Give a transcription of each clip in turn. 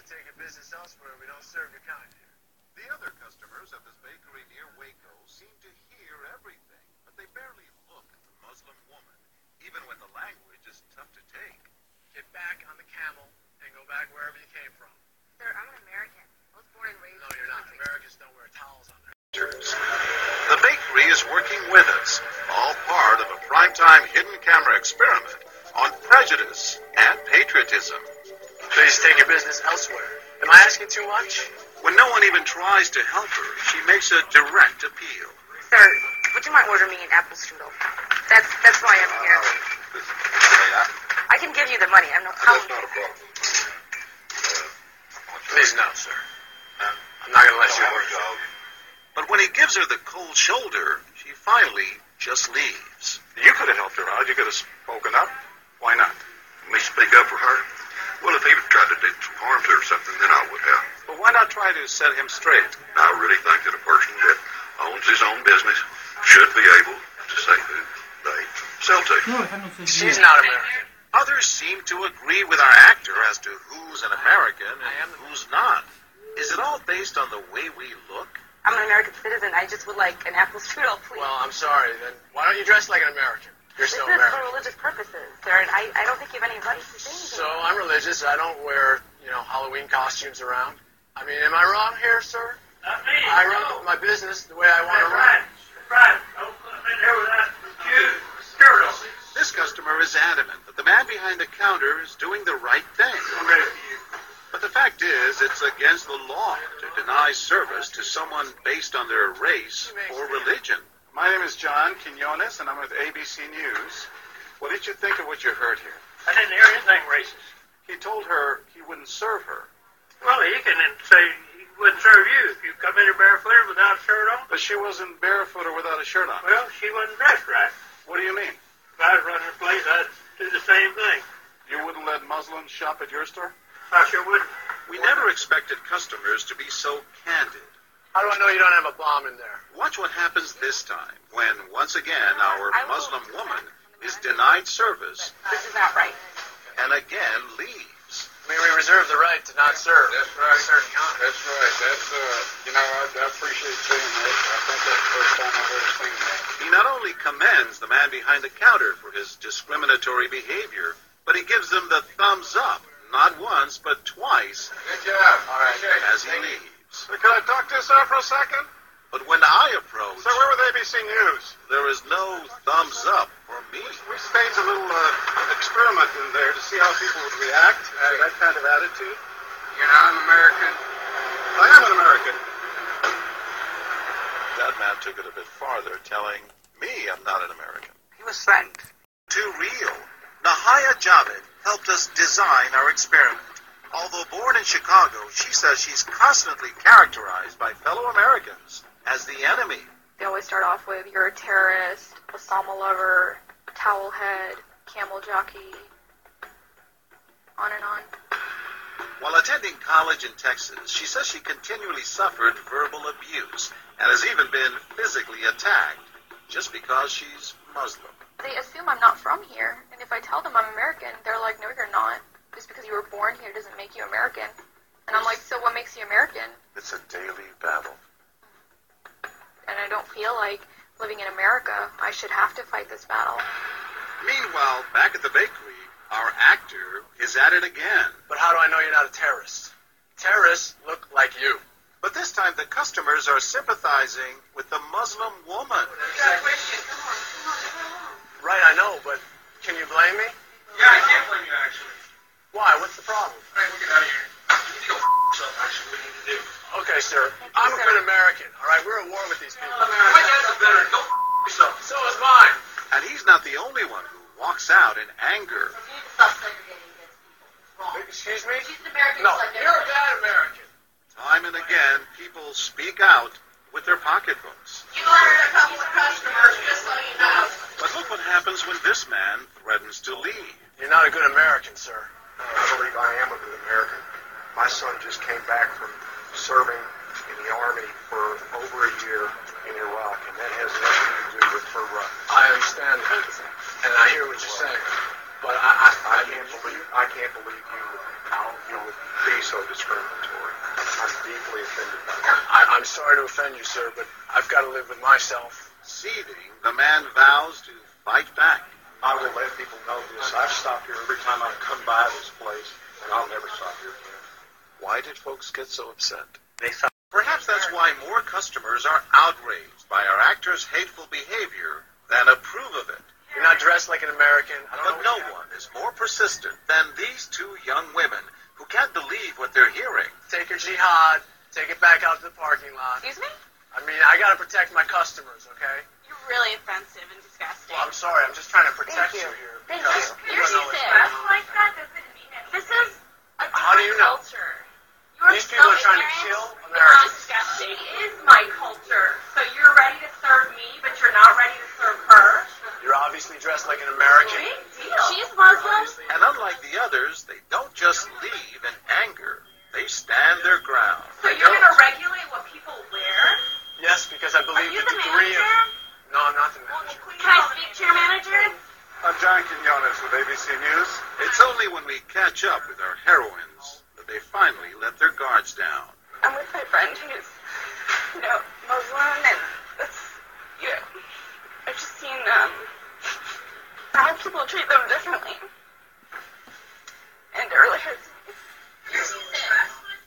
take your business elsewhere. We don't serve your kind here. The other customers at this bakery near Waco seem to hear everything, but they barely look at the Muslim woman, even when the language is tough to take. Get back on the camel and go back wherever you came from. Sir, I'm an American. I was born and raised. No, you're not. Americans don't wear towels on their The bakery is working with us, all part of a primetime hidden camera experiment on prejudice and patriotism. Please take your business elsewhere. Am I asking too much? When no one even tries to help her, she makes a direct appeal. Sir, would you mind ordering me an apple strudel? That's why I'm here. I can give you the money. That's not a problem. Please no, sir. I'm not going to let you work. But when he gives her the cold shoulder, she finally just leaves. You could have helped her out. You could have spoken up. Why not? Me speak up for her? Well, if he tried to do some harm to her or something, then I would have. But why not try to set him straight? I really think that a person that owns his own business should be able to say who they sell to. She's not American. Others seem to agree with our actor as to who's an American and who's not. Is it all based on the way we look? I'm an American citizen. I just would like an apple strudel, please. Well, I'm sorry. Then why don't you dress like an American? You're still This is American. for religious purposes, sir, and I don't think you have any right to say anything. So I'm religious. I don't wear, Halloween costumes around. I mean, am I wrong here, sir? Not me. I run my business the way I want to run. That's right. Don't come in here with that Jew skirt on. This customer is adamant that the man behind the counter is doing the right thing. I'm ready for you. But the fact is, it's against the law to deny service to someone based on their race or religion. My name is John Quinones, and I'm with ABC News. What did you think of what you heard here? I didn't hear anything racist. He told her he wouldn't serve her. Well, he can say he wouldn't serve you if you come in here barefooted without a shirt on. But she wasn't barefoot or without a shirt on. Well, she wasn't dressed right. What do you mean? If I was running a place, I'd do the same thing. You wouldn't let Muslims shop at your store? I sure wouldn't. We never expected customers to be so candid. How do I know you don't have a bomb in there? Watch what happens this time when, once again, our Muslim woman is denied service This is not right. and again leaves. I mean, we reserve the right to not serve. That's right. Certain kind. That's right. That's, I appreciate saying that. I think that's the first time I've ever seen that. He not only commends the man behind the counter for his discriminatory behavior, but he gives him the thumbs up, not once, but twice, Good job. All right. as he leaves. Can I talk to you, sir, for a second? But when I approach, Sir, we're with ABC News. there is no thumbs up for me. We staged a little experiment in there to see how people would react to that kind of attitude. You're not an American. I am an American. That man took it a bit farther, telling me I'm not an American. He was threatened. Too real. Nahaya Javed helped us design our experiment. Although born in Chicago, she says she's constantly characterized by fellow Americans as the enemy. They always start off with, you're a terrorist, Osama lover, towel head, camel jockey, on and on. While attending college in Texas, she says she continually suffered verbal abuse and has even been physically attacked just because she's Muslim. They assume I'm not from here, and if I tell them I'm American, they're like, no, you're not. Just because you were born here doesn't make you American. And I'm like, so what makes you American? It's a daily battle. And I don't feel like living in America, I should have to fight this battle. Meanwhile, back at the bakery, our actor is at it again. But how do I know you're not a terrorist? Terrorists look like you. But this time the customers are sympathizing with the Muslim woman. Right, I know, but can you blame me? Yeah, I can't blame you, actually. Why? What's the problem? Hey, we'll get out of here. You need to go yourself, actually. What do you need to do? Okay, sir. I'm a good American, all right? We're at war with these people. My dad's a veteran. Go yourself. So is mine. And he's not the only one who walks out in anger. Excuse me? She's an American. No, you're a bad American. Time and again, people speak out with their pocketbooks. You ordered a couple of customers, just so you know. But look what happens when this man threatens to leave. You're not a good American, sir. I believe I am a good American. My son just came back from serving in the Army for over a year in Iraq, and that has nothing to do with her run. I understand that. And I hear what you're saying. But I I can't believe you would be so discriminating. I've got to live with myself. Seething, the man vows to fight back. I will let people know this. I've stopped here every time I've come by this place, and I'll never stop here again. Why did folks get so upset? They thought, Perhaps that's why more customers are outraged by our actors' hateful behavior than approve of it. You're not dressed like an American. I don't But know no one is more persistent than these two young women who can't believe what they're hearing. Take your jihad, take it back out to the parking lot. Excuse me? I mean, I got to protect my customers, okay? You're really offensive and disgusting. Well, I'm sorry. I'm just trying to protect you here. Thank because you. don't know what's You're going on. Like that doesn't mean it. This is a How do you know? culture. You're These people so are trying to ignorant. kill It's Americans. disgusting. It is my culture. So you're ready to serve me, but you're not ready to serve her. You're obviously dressed like an American. Big deal. She's Muslim. And unlike the others, they don't just leave in anger. They stand their ground. So you're going to regulate what people wear? Yes, because I Are believe you the the degree of... manager? No, I'm not the manager. Can I speak to your manager? I'm John Quinones with ABC News. It's only when we catch up with our heroines that they finally let their guards down. I'm with my friend who's, Muslim, and it's, I've just seen, how people treat them differently. And it really hurts.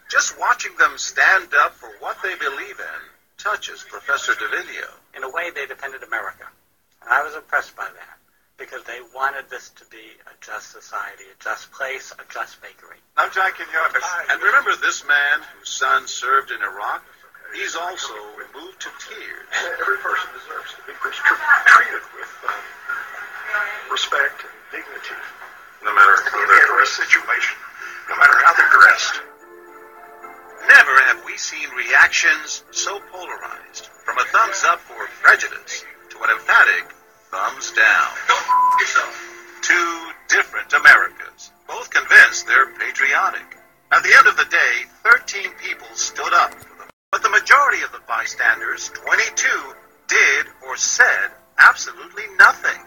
Just watching them stand up for what they believe in touches Professor DeVinio. In a way, they defended America. And I was impressed by that, because they wanted this to be a just society, a just place, a just bakery. I'm John Quinones. And remember this man whose son served in Iraq? He's also moved to tears. Every person deserves to be treated with respect and dignity, no matter their situation, no matter how they're dressed. Never have we seen reactions so polarized, from a thumbs up for prejudice to an emphatic thumbs down. Two different Americas, both convinced they're patriotic. At the end of the day, 13 people stood up for them. But the majority of the bystanders, 22, did or said absolutely nothing.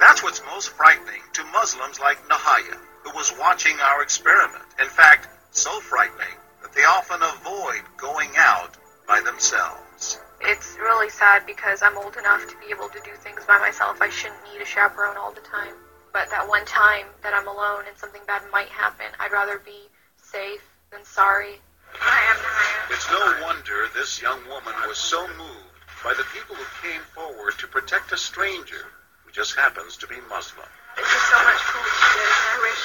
That's what's most frightening to Muslims like Nahaya, who was watching our experiment. In fact, so frightening that they often avoid going out by themselves. It's really sad because I'm old enough to be able to do things by myself. I shouldn't need a chaperone all the time. But that one time that I'm alone and something bad might happen, I'd rather be safe than sorry. It's no wonder this young woman was so moved by the people who came forward to protect a stranger who just happens to be Muslim. There's just so much cool shit, and I wish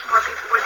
more people would